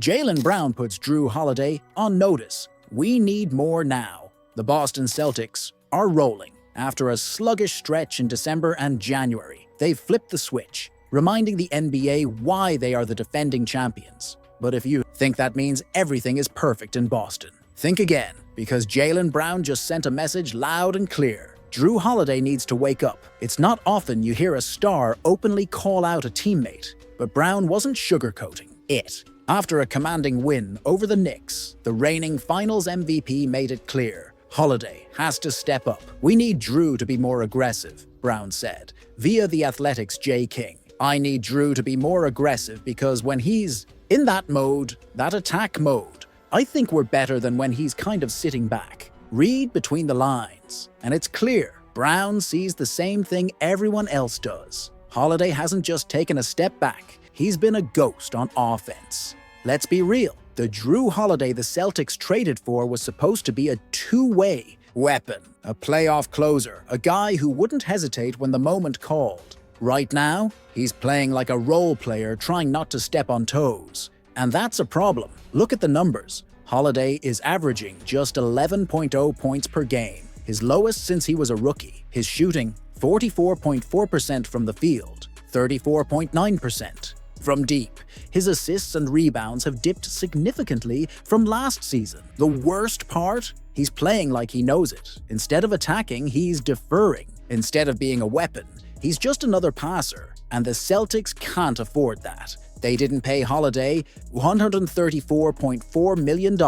Jaylen Brown puts Jrue Holiday on notice. We need more now. The Boston Celtics are rolling. After a sluggish stretch in December and January, they've flipped the switch, reminding the NBA why they are the defending champions. But if you think that means everything is perfect in Boston, think again, because Jaylen Brown just sent a message loud and clear. Jrue Holiday needs to wake up. It's not often you hear a star openly call out a teammate, but Brown wasn't sugarcoating it. After a commanding win over the Knicks, the reigning Finals MVP made it clear. Holiday has to step up. We need Jrue to be more aggressive, Brown said, via The Athletic's Jay King. I need Jrue to be more aggressive because when he's in that mode, that attack mode, I think we're better than when he's kind of sitting back. Read between the lines, and it's clear Brown sees the same thing everyone else does. Holiday hasn't just taken a step back. He's been a ghost on offense. Let's be real. The Jrue Holiday the Celtics traded for was supposed to be a two-way weapon, a playoff closer, a guy who wouldn't hesitate when the moment called. Right now, he's playing like a role player trying not to step on toes. And that's a problem. Look at the numbers. Holiday is averaging just 11.0 points per game, his lowest since he was a rookie. His shooting, 44.4% from the field, 34.9% from deep. His assists and rebounds have dipped significantly from last season. The worst part? He's playing like he knows it. Instead of attacking, he's deferring. Instead of being a weapon, he's just another passer. And the Celtics can't afford that. They didn't pay Holiday $134.4 million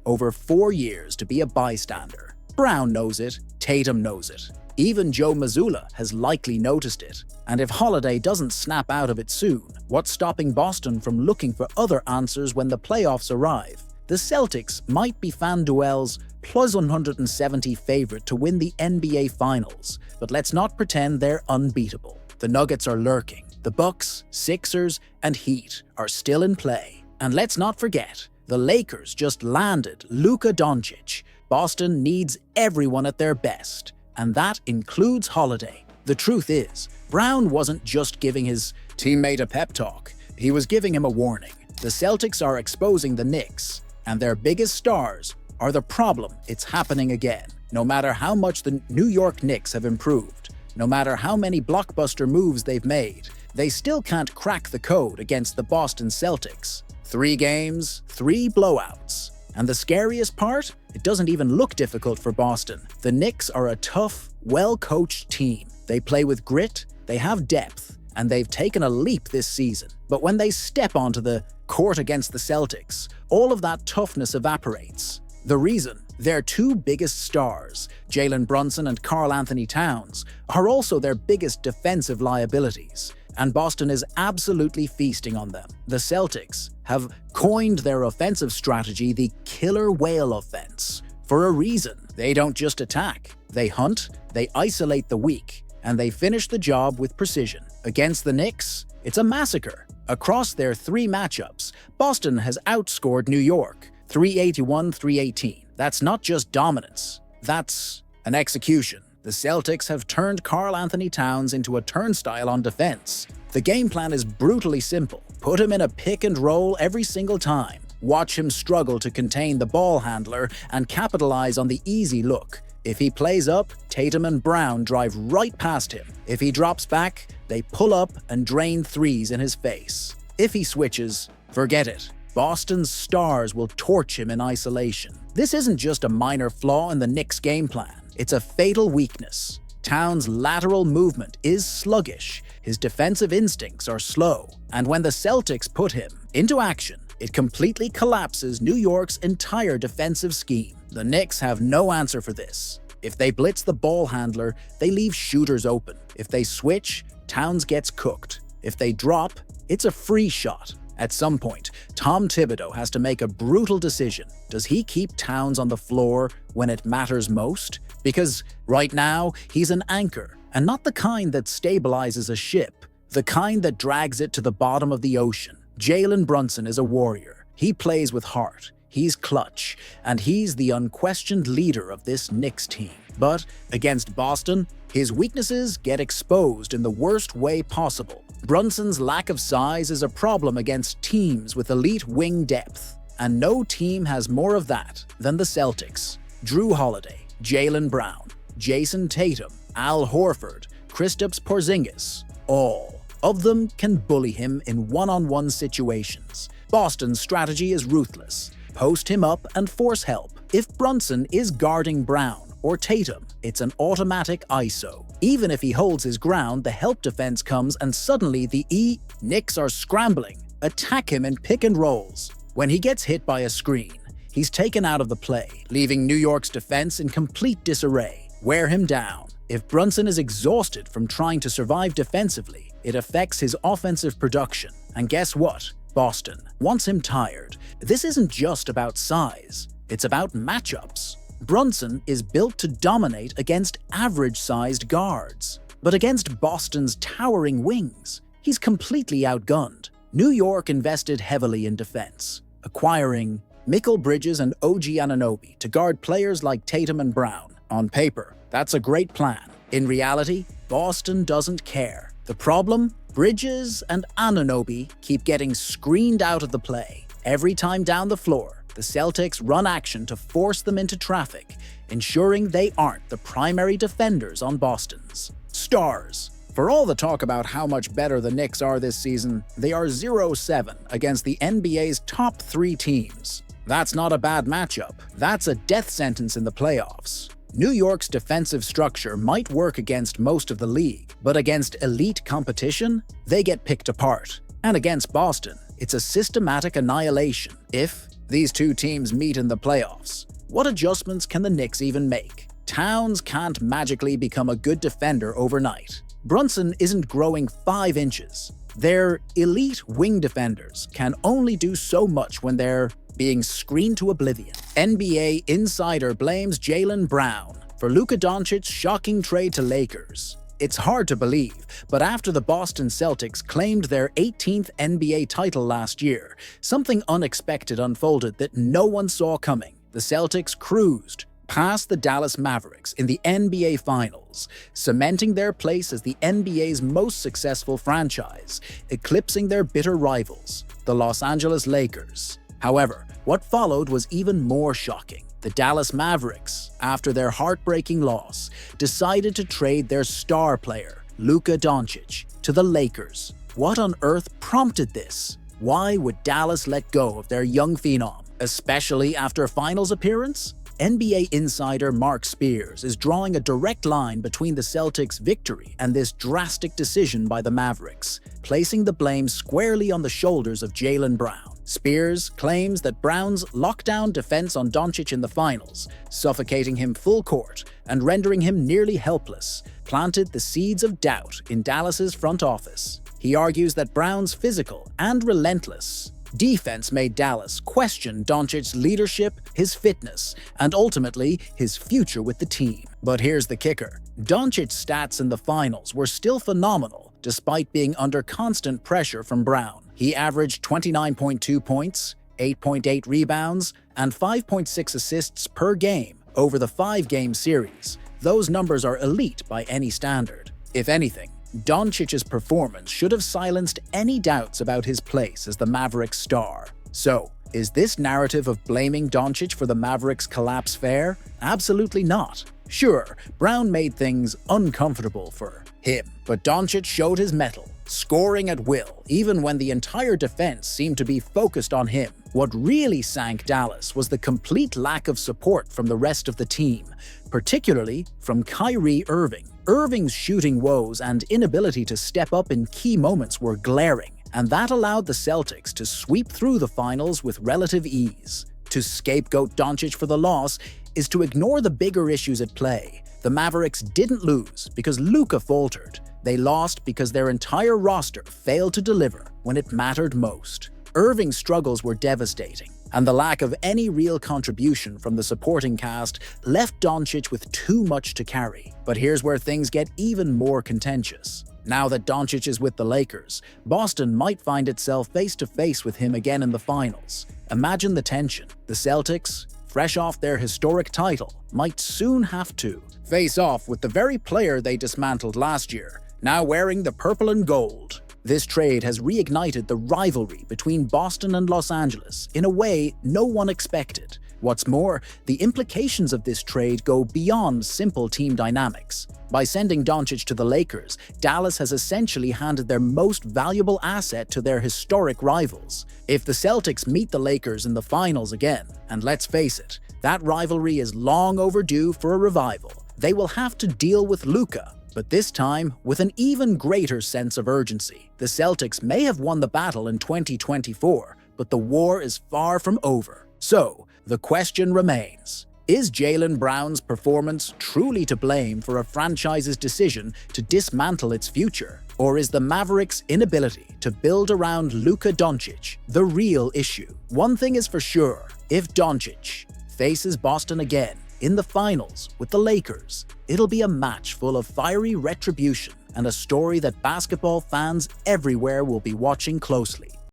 over 4 years to be a bystander. Brown knows it. Tatum knows it. Even Joe Mazzulla has likely noticed it. And if Holiday doesn't snap out of it soon, what's stopping Boston from looking for other answers when the playoffs arrive? The Celtics might be FanDuel's plus 170 favorite to win the NBA Finals, but let's not pretend they're unbeatable. The Nuggets are lurking. The Bucks, Sixers, and Heat are still in play. And let's not forget, the Lakers just landed Luka Dončić. Boston needs everyone at their best, and that includes Holiday. The truth is, Brown wasn't just giving his teammate a pep talk, he was giving him a warning. The Celtics are exposing the Knicks, and their biggest stars are the problem. It's happening again. No matter how much the New York Knicks have improved, no matter how many blockbuster moves they've made, they still can't crack the code against the Boston Celtics. 3 games, 3 blowouts. And the scariest part? It doesn't even look difficult for Boston. The Knicks are a tough, well-coached team. They play with grit, they have depth, and they've taken a leap this season. But when they step onto the court against the Celtics, all of that toughness evaporates. The reason? Their 2 biggest stars, Jalen Brunson and Karl Anthony Towns, are also their biggest defensive liabilities. And Boston is absolutely feasting on them. The Celtics have coined their offensive strategy the killer whale offense. For a reason. They don't just attack. They hunt, they isolate the weak, and they finish the job with precision. Against the Knicks, it's a massacre. Across their 3 matchups, Boston has outscored New York 381-318. That's not just dominance, that's an execution. The Celtics have turned Karl Anthony Towns into a turnstile on defense. The game plan is brutally simple. Put him in a pick and roll every single time. Watch him struggle to contain the ball handler and capitalize on the easy look. If he plays up, Tatum and Brown drive right past him. If he drops back, they pull up and drain threes in his face. If he switches, forget it. Boston's stars will torch him in isolation. This isn't just a minor flaw in the Knicks' game plan. It's a fatal weakness. Towns' lateral movement is sluggish, his defensive instincts are slow, and when the Celtics put him into action, it completely collapses New York's entire defensive scheme. The Knicks have no answer for this. If they blitz the ball handler, they leave shooters open. If they switch, Towns gets cooked. If they drop, it's a free shot. At some point, Tom Thibodeau has to make a brutal decision. Does he keep Towns on the floor when it matters most? Because right now, he's an anchor, and not the kind that stabilizes a ship, the kind that drags it to the bottom of the ocean. Jalen Brunson is a warrior. He plays with heart. He's clutch, and he's the unquestioned leader of this Knicks team. But against Boston, his weaknesses get exposed in the worst way possible. Brunson's lack of size is a problem against teams with elite wing depth, and no team has more of that than the Celtics. Jrue Holiday, Jaylen Brown, Jason Tatum, Al Horford, Kristaps Porzingis, all of them can bully him in one-on-one situations. Boston's strategy is ruthless. Post him up and force help. If Brunson is guarding Brown or Tatum, it's an automatic ISO. Even if he holds his ground, the help defense comes and suddenly the Knicks are scrambling. Attack him in pick and rolls. When he gets hit by a screen, he's taken out of the play, leaving New York's defense in complete disarray. Wear him down. If Brunson is exhausted from trying to survive defensively, it affects his offensive production. And guess what? Boston wants him tired. This isn't just about size, it's about matchups. Brunson is built to dominate against average-sized guards. But against Boston's towering wings, he's completely outgunned. New York invested heavily in defense, acquiring Mikal Bridges and OG Anunoby to guard players like Tatum and Brown. On paper, that's a great plan. In reality, Boston doesn't care. The problem? Bridges and Anunoby keep getting screened out of the play. Every time down the floor, the Celtics run action to force them into traffic, ensuring they aren't the primary defenders on Boston's stars. For all the talk about how much better the Knicks are this season, they are 0-7 against the NBA's top 3 teams. That's not a bad matchup. That's a death sentence in the playoffs. New York's defensive structure might work against most of the league, but against elite competition, they get picked apart. And against Boston, it's a systematic annihilation. If these two teams meet in the playoffs, what adjustments can the Knicks even make? Towns can't magically become a good defender overnight. Brunson isn't growing 5 inches. Their elite wing defenders can only do so much when they're being screened to oblivion. NBA insider blames Jaylen Brown for Luka Dončić's shocking trade to Lakers. It's hard to believe, but after the Boston Celtics claimed their 18th NBA title last year, something unexpected unfolded that no one saw coming. The Celtics cruised past the Dallas Mavericks in the NBA Finals, cementing their place as the NBA's most successful franchise, eclipsing their bitter rivals, the Los Angeles Lakers. However, what followed was even more shocking. The Dallas Mavericks, after their heartbreaking loss, decided to trade their star player, Luka Dončić, to the Lakers. What on earth prompted this? Why would Dallas let go of their young phenom, especially after a finals appearance? NBA insider Marc Spears is drawing a direct line between the Celtics' victory and this drastic decision by the Mavericks, placing the blame squarely on the shoulders of Jaylen Brown. Spears claims that Brown's lockdown defense on Dončić in the finals, suffocating him full court and rendering him nearly helpless, planted the seeds of doubt in Dallas's front office. He argues that Brown's physical and relentless defense made Dallas question Dončić's leadership, his fitness, and ultimately his future with the team. But here's the kicker. Dončić's stats in the finals were still phenomenal despite being under constant pressure from Brown. He averaged 29.2 points, 8.8 rebounds, and 5.6 assists per game over the 5-game series. Those numbers are elite by any standard. If anything, Dončić's performance should have silenced any doubts about his place as the Mavericks star. So, is this narrative of blaming Dončić for the Mavericks' collapse fair? Absolutely not. Sure, Brown made things uncomfortable for him, but Dončić showed his mettle, scoring at will, even when the entire defense seemed to be focused on him. What really sank Dallas was the complete lack of support from the rest of the team, particularly from Kyrie Irving. Irving's shooting woes and inability to step up in key moments were glaring, and that allowed the Celtics to sweep through the finals with relative ease. To scapegoat Dončić for the loss is to ignore the bigger issues at play. The Mavericks didn't lose because Luka faltered. They lost because their entire roster failed to deliver when it mattered most. Irving's struggles were devastating, and the lack of any real contribution from the supporting cast left Dončić with too much to carry. But here's where things get even more contentious. Now that Dončić is with the Lakers, Boston might find itself face-to-face with him again in the finals. Imagine the tension. The Celtics, fresh off their historic title, might soon have to face off with the very player they dismantled last year, now wearing the purple and gold. This trade has reignited the rivalry between Boston and Los Angeles in a way no one expected. What's more, the implications of this trade go beyond simple team dynamics. By sending Dončić to the Lakers, Dallas has essentially handed their most valuable asset to their historic rivals. If the Celtics meet the Lakers in the finals again, and let's face it, that rivalry is long overdue for a revival, they will have to deal with Luka, but this time with an even greater sense of urgency. The Celtics may have won the battle in 2024, but the war is far from over. So, the question remains, is Jaylen Brown's performance truly to blame for a franchise's decision to dismantle its future? Or is the Mavericks' inability to build around Luka Dončić the real issue? One thing is for sure, if Dončić faces Boston again in the finals with the Lakers, it'll be a match full of fiery retribution and a story that basketball fans everywhere will be watching closely.